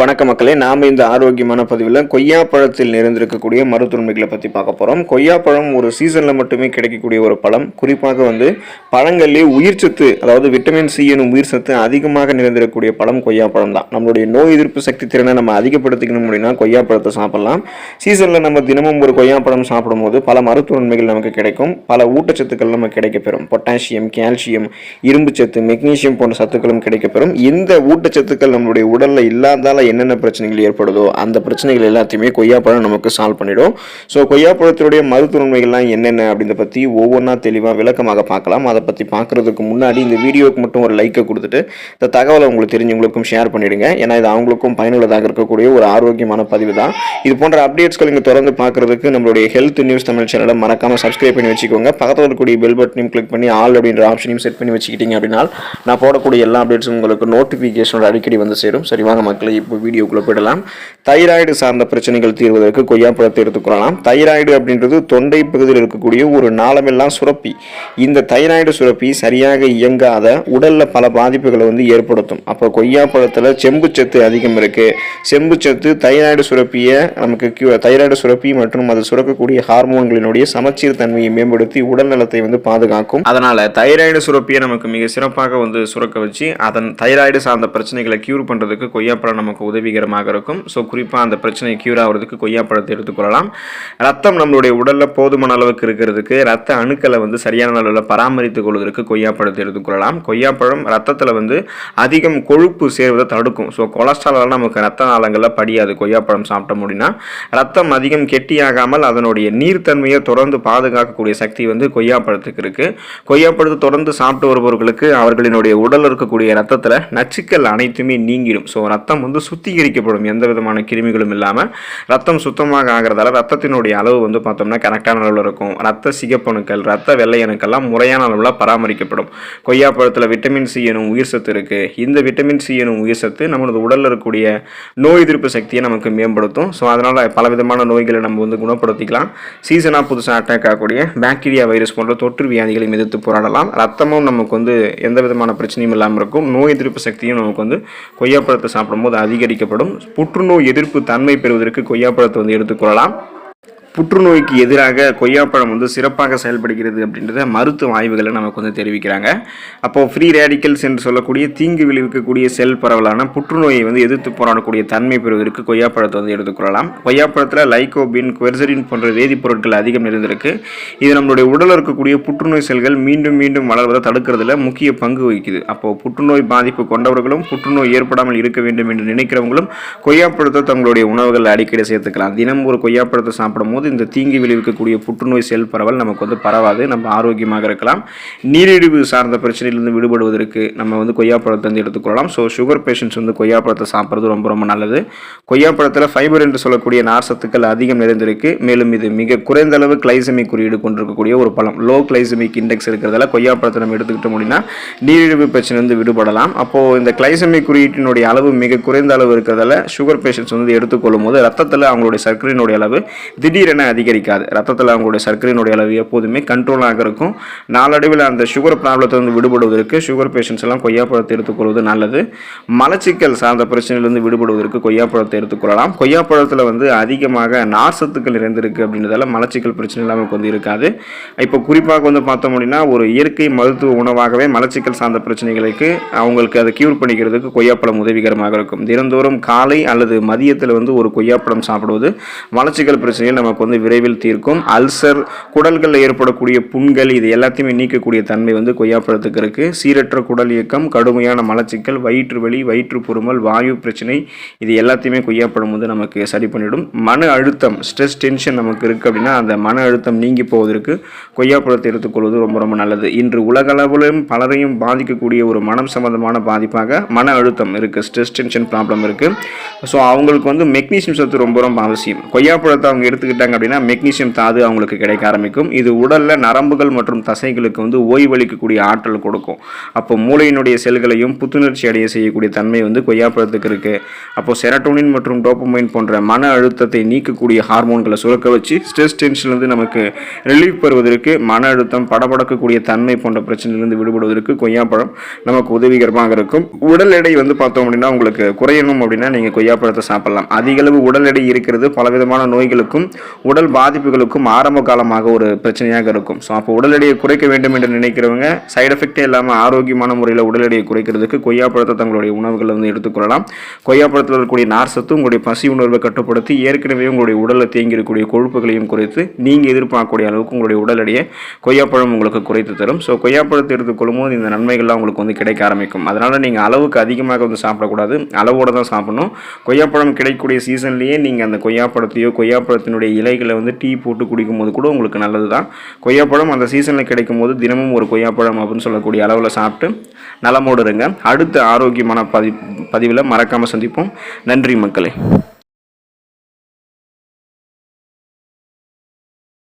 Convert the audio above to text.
வணக்க மக்களே, நாம் இந்த ஆரோக்கியமான பதிவில் கொய்யாப்பழத்தில் நிறைந்திருக்கக்கூடிய மருத்துவன்மைகளை பற்றி பார்க்க போகிறோம். கொய்யாப்பழம் ஒரு சீசனில் மட்டுமே கிடைக்கக்கூடிய ஒரு பழம். குறிப்பாக பழங்களிலே உயிர் சத்து, அதாவது விட்டமின் சி எனும் உயிர் சத்து அதிகமாக நிறைந்திருக்கக்கூடிய பழம் கொய்யாப்பழம் தான். நம்மளுடைய நோய் எதிர்ப்பு சக்தி திறனை நம்ம அதிகப்படுத்திக்கணும் அப்படின்னா கொய்யாப்பழத்தை சாப்பிடலாம். சீசனில் நம்ம தினமும் ஒரு கொய்யாப்பழம் சாப்பிடும்போது பல மருத்துவன்மைகள் நமக்கு கிடைக்கும். பல ஊட்டச்சத்துக்கள் நமக்கு கிடைக்கப்பெறும். பொட்டாசியம், கால்சியம், இரும்பு சத்து, மெக்னீசியம் போன்ற சத்துக்களும் கிடைக்கப்பெறும். இந்த ஊட்டச்சத்துக்கள் நம்மளுடைய உடலில் இல்லாதால என்னென்ன பிரச்சனைகள் ஏற்படுதோ அந்த பிரச்சனைகள் எல்லாத்தையுமே கொய்யாப்பழம் நமக்கு சால்வ் பண்ணிடும். ஸோ கொய்யாப்பழத்தினுடைய மருத்துவன்மைகள்லாம் என்னென்ன அப்படின்றத பற்றி ஒவ்வொன்றா தெளிவாக விளக்கமாக பார்க்கலாம். அதை பற்றி பார்க்குறதுக்கு முன்னாடி இந்த வீடியோவுக்கு மட்டும் ஒரு லைக்கை கொடுத்துட்டு இந்த தகவலை உங்களுக்கு தெரிஞ்சவங்களுக்கும் ஷேர் பண்ணிவிடுங்க. ஏன்னா இது அவங்களுக்கும் பயனுள்ளதாக இருக்கக்கூடிய ஒரு ஆரோக்கியமான பதிவு தான். இது போன்ற அப்டேட்ஸ்கள் இங்கே தொடர்ந்து பார்க்குறதுக்கு நம்மளுடைய ஹெல்த் நியூஸ் தமிழ் சேனலை மறக்காமல் சப்ஸ்கிரைப் பண்ணி வச்சுக்கோங்க. பக்கத்தில் இருக்கக்கூடிய பெல் பட்டனையும் கிளிக் பண்ணி ஆல் அப்படின்ற ஆப்ஷனையும் செட் பண்ணி வச்சுக்கிட்டீங்க அப்படின்னா நான் போடக்கூடிய எல்லா அப்டேட்ஸும் உங்களுக்கு நோட்டிஃபிகேஷனோட அடிக்கடி வந்து சேரும். சரி, வாங்க மக்களை இப்போ வீடியோக்குள்ளே போயிடலாம். தைராய்டு சார்ந்த பிரச்சனைகள் தீர்வதற்கு கொய்யாப்பழத்தை எடுத்துக்கொள்ளலாம். தைராய்டு அப்படின்றது தொண்டை பகுதியில் இருக்கக்கூடிய ஒரு நாளமெல்லாம் சுரப்பி. இந்த தைராய்டு சுரப்பி சரியாக இயங்காத உடலில் பல பாதிப்புகளை ஏற்படுத்தும். அப்போ கொய்யாப்பழத்தில் செம்புச்சத்து அதிகம் இருக்கு. செம்புச்சத்து தைராய்டு சுரப்பியை தைராய்டு சுரப்பி மற்றும் அது சுரக்கக்கூடிய ஹார்மோன்களினுடைய சமச்சீர் தன்மையை மேம்படுத்தி உடல் நலத்தை பாதுகாக்கும். அதனால தைராய்டு சுரப்பியை நமக்கு மிக சிறப்பாக சுரக்க வச்சு அதன் தைராய்டு சார்ந்த பிரச்சனைகளை கியூர் பண்றதுக்கு கொய்யாப்பழம் நமக்கு உதவிகரமாக இருக்கும். ஸோ குறிப்பாக அந்த பிரச்சனையை கியூர் ஆகிறதுக்கு கொய்யாப்பழத்தை எடுத்துக்கொள்ளலாம். ரத்தம் நம்மளுடைய உடலில் போதுமான அளவுக்கு இருக்கிறதுக்கு, ரத்த அணுக்களை சரியான அளவில் பராமரித்துக் கொள்வதற்கு கொய்யாப்பழத்தை எடுத்துக்கொள்ளலாம். கொய்யாப்பழம் ரத்தத்தில் அதிகம் கொழுப்பு சேர்வதை தடுக்கும். ஸோ கொலஸ்ட்ரால் நமக்கு ரத்த நாளங்களில் படியாது. கொய்யாப்பழம் சாப்பிட்டோம் அப்படின்னா ரத்தம் அதிகம் கெட்டியாகாமல் அதனுடைய நீர்த்தன்மையை தொடர்ந்து பாதுகாக்கக்கூடிய சக்தி கொய்யாப்பழத்துக்கு இருக்கு. கொய்யாப்பழத்தை தொடர்ந்து சாப்பிட்டு வருபவர்களுக்கு அவர்களினுடைய உடலில் இருக்கக்கூடிய ரத்தத்தில் நச்சுக்கள் அனைத்துமே நீங்கிடும். ஸோ ரத்தம் சுத்திகரிக்கப்படும். எந்த விதமான கிருமிகளும் இல்லாமல் ரத்தம் சுத்தமாக ஆகிறதால ரத்தத்தினுடைய அளவு பார்த்தோம்னா கரெக்டான அளவில் இருக்கும். ரத்த சிகப்பணுக்கள், ரத்த வெள்ளை அணுக்கள்லாம் முறையான அளவில் பராமரிக்கப்படும். கொய்யாப்பழத்தில் விட்டமின் சி எனும் உயிர் சத்து இருக்கு. இந்த விட்டமின் சி எனும் உயிர் சத்து நம்மளது உடலில் இருக்கக்கூடிய நோய் எதிர்ப்பு சக்தியை நமக்கு மேம்படுத்தும். ஸோ அதனால் பலவிதமான நோய்களை நம்ம குணப்படுத்திக்கலாம். சீசனாக புதுசாக அட்டாக் ஆகக்கூடிய பாக்டீரியா, வைரஸ் போன்ற தொற்று வியாதிகளை எதிர்த்து போராடலாம். ரத்தமும் நமக்கு எந்த விதமான பிரச்சனையும் இல்லாமல் இருக்கும். நோய் எதிர்ப்பு சக்தியும் நமக்கு கொய்யாப்பழத்தை சாப்பிடும்போது அதிகரிக்கப்படும். புற்றுநோய் எதிர்ப்பு தன்மை பெறுவதற்கு கொய்யாப்பழத்தை எடுத்துக்கொள்ளலாம். புற்றுநோய்க்கு எதிராக கொய்யாப்பழம் சிறப்பாக செயல்படுகிறது அப்படின்றத மருத்துவ ஆய்வுகளை நமக்கு தெரிவிக்கிறாங்க. அப்போது ஃப்ரீ ரேடிக்கல்ஸ் என்று சொல்லக்கூடிய தீங்கு விளைவிக்கக்கூடிய செல் பரவலான புற்றுநோயை எதிர்த்து போராடக்கூடிய தன்மை பெறுவதற்கு கொய்யாப்பழத்தை எடுத்துக்கொள்ளலாம். கொய்யாப்பழத்தில் லைகோபின், குவெர்சரின் போன்ற வேதிப்பொருட்கள் அதிகம் நிறைந்திருக்கு. இது நம்மளுடைய உடலில் இருக்கக்கூடிய புற்றுநோய் செல்கள் மீண்டும் மீண்டும் வளர்வதை தடுக்கிறதுல முக்கிய பங்கு வகிக்குது. அப்போது புற்றுநோய் பாதிப்பு கொண்டவர்களும் புற்றுநோய் ஏற்படாமல் இருக்க வேண்டும் என்று நினைக்கிறவங்களும் கொய்யாப்பழத்தை தங்களுடைய உணவுகள் அடிக்கடி சேர்த்துக்கலாம். தினம் ஒரு கொய்யாப்பழத்தை சாப்பிடும் இந்த தீங்கு விளைவிக்கக்கூடிய புற்றுநோய் செல் பரவல் நமக்கு பரவாது. நம்ம ஆரோக்கியமாக இருக்கலாம். நீரிழிவு சார்ந்த பிரச்சனையிலிருந்து விடுபடுவதற்கு நம்ம கொய்யாப்பழத்தை எடுத்துக்கொள்ளலாம். ஸோ சுகர் பேஷண்ட்ஸ் கொய்யாப்பழத்தை சாப்பிட்றது ரொம்ப ரொம்ப நல்லது. கொய்யாப்பழத்தில் ஃபைபர் என்று சொல்லக்கூடிய நார் சத்துக்கள் அதிகம் நிறைந்திருக்கு. மேலும் இது மிக குறைந்த அளவு கிளைசமிக் குறியீடு கொண்டிருக்கக்கூடிய ஒரு பழம். லோ கிளைசமிக் இண்டெக்ஸ் இருக்கிறதால கொய்யாப்பழத்தை நம்ம எடுத்துக்கிட்டோம் அப்படின்னா நீரிழிவு பிரச்சனை விடுபடலாம். அப்போது இந்த கிளைசமிக் குறியீட்டினுடைய அளவு மிக குறைந்த அளவு இருக்கிறதால சுகர் பேஷண்ட்ஸ் எடுத்துக்கொள்ளும் போது ரத்தத்தில் அவங்களுடைய சர்க்கரையினுடைய அளவு திடீரென அதிகரிக்காது. ரத்தத்தில் அவங்களுடைய சர்க்கரையினுடைய அளவு எப்போதுமே கண்ட்ரோலாக இருக்கும். நாளடைவில் அந்த சுகர் ப்ராப்ளத்தை விடுபடுவதற்கு சுகர் பேஷண்ட்ஸ் எல்லாம் கொய்யாப்பழத்தை எடுத்துக்கொள்வது நல்லது. மலச்சிக்கல் சார்ந்த பிரச்சனையிலிருந்து விடுபடுவதற்கு கொய்யாப்பழத்தை எடுத்துக்கொள்ளலாம். கொய்யாப்பழத்தில் அதிகமாக நார் சத்துக்கள் நிறைந்திருக்கு அப்படின்றதால மலச்சிக்கல் பிரச்சனை நமக்கு இருக்காது. இப்போ குறிப்பாக பார்த்தோம் அப்படின்னா ஒரு இயற்கை மருத்துவ உணவாகவே மலச்சிக்கல் சார்ந்த பிரச்சனைகளுக்கு அவங்களுக்கு அதை கியூர் பண்ணிக்கிறதுக்கு கொய்யாப்பழம் உதவிகரமாக இருக்கும். தினந்தோறும் காலை அல்லது மதியத்தில் ஒரு கொய்யாப்பழம் சாப்பிடுவது மலச்சிக்கல் பிரச்சனையில் நமக்கு விரைவில் தீர்க்கும். அல்சர், குடல்களில் ஏற்படக்கூடிய புண்கள், இது எல்லாத்தையுமே நீக்கக்கூடிய தன்மை கொய்யாப்பழத்துக்கு இருக்கு. சீரற்ற குடல் இயக்கம், கடுமையான மலச்சிக்கல், வயிற்று வலி, வயிற்று பொறுமல், வாயு பிரச்சனை, இது எல்லாத்தையுமே கொய்யாப்பழம் நமக்கு சரி பண்ணிடும். மன அழுத்தம், ஸ்ட்ரெஸ், டென்ஷன் நமக்கு இருக்கு அப்படின்னா அந்த மன அழுத்தம் நீங்கி போவதற்கு கொய்யாப்பழத்தை எடுத்துக்கொள்வது ரொம்ப ரொம்ப நல்லது. இன்று உலகளவிலும் பலரையும் பாதிக்கக்கூடிய ஒரு மனம் சம்பந்தமான பாதிப்பாக மன அழுத்தம் இருக்கு. ஸ்ட்ரெஸ், டென்ஷன் ப்ராப்ளம் இருக்கு. ஸோ அவங்களுக்கு மெக்னீசியம் சத்து ரொம்ப ரொம்ப அவசியம். கொய்யாப்பழத்தை அவங்க எடுத்துக்கிட்டாங்க அப்படின்னா மெக்னீசியம் தாது அவங்களுக்கு கிடைக்க ஆரம்பிக்கும். இது உடலில் நரம்புகள் மற்றும் தசைகளுக்கு ஓய்வளிக்கக்கூடிய ஆற்றல் கொடுக்கும். அப்போ மூளையினுடைய செல்களையும் புத்துணர்ச்சி அடைய செய்யக்கூடிய தன்மை கொய்யாப்பழத்துக்கு இருக்கு. அப்போ செரட்டோனின் மற்றும் டோபமைன் போன்ற மன அழுத்தத்தை நீக்கக்கூடிய ஹார்மோன்களை சுரக்க வச்சு ஸ்ட்ரெஸ் டென்ஷன்லேருந்து நமக்கு ரிலீஃப் பெறுவதற்கு, மன அழுத்தம், படபடக்கக்கூடிய தன்மை போன்ற பிரச்சனையிலிருந்து விடுபடுவதற்கு கொய்யாப்பழம் நமக்கு உதவிகரமாக இருக்கும். உடல் எடை பார்த்தோம் அப்படின்னா உங்களுக்கு குறையணும் அப்படின்னா நீங்கள் கொய்யா கொய்யாப்பழத்தை சாப்பிடலாம். அதிக அளவு உடல் எடை இருக்கிறது பலவிதமான நோய்களுக்கும் உடல் பாதிப்புகளுக்கும் ஆரம்ப காலமாக ஒரு பிரச்சனையாக இருக்கும். ஸோ அப்போ உடல் எடையை குறைக்க வேண்டும் என்று நினைக்கிறவங்க சைடு எஃபெக்டே இல்லாமல் ஆரோக்கியமான முறையில் உடல் எடையை குறைக்கிறதுக்கு கொய்யாப்பழத்தை தங்களுடைய உணவுகளை வந்து எடுத்துக்கொள்ளலாம். கொய்யாப்பழத்தில் இருக்கக்கூடிய நார் சத்து உங்களுடைய பசி உணர்வை கட்டுப்படுத்தி ஏற்கனவே உங்களுடைய உடலில் தேங்கி இருக்கக்கூடிய கொழுப்புகளையும் குறைத்து நீங்கள் எதிர்பார்க்கக்கூடிய அளவுக்கு உங்களுடைய உடல் எடையை கொய்யாப்பழம் உங்களுக்கு குறைத்து தரும். ஸோ கொய்யாப்பழத்தை எடுத்துக்கொள்ளும் போது இந்த நன்மைகள்லாம் உங்களுக்கு வந்து கிடைக்க ஆரம்பிக்கும். அதனால் நீங்கள் அளவுக்கு அதிகமாக வந்து சாப்பிடக்கூடாது, அளவோடு தான் சாப்பிடணும். கொய்யாப்பழம் கிடைக்கக்கூடிய சீசன்லேயே நீங்கள் அந்த கொய்யாப்பழத்தையோ கொய்யாப்பழத்தினுடைய இலைகளை வந்து டீ போட்டு குடிக்கும் போது கூட உங்களுக்கு நல்லது தான். கொய்யாப்பழம் அந்த சீசனில் கிடைக்கும் போது தினமும் ஒரு கொய்யாப்பழம் அப்படின்னு சொல்லக்கூடிய அளவில் சாப்பிட்டு நலமோடு இருங்க. அடுத்த ஆரோக்கியமான பதிவில் மறக்காமல் சந்திப்போம். நன்றி மக்களே.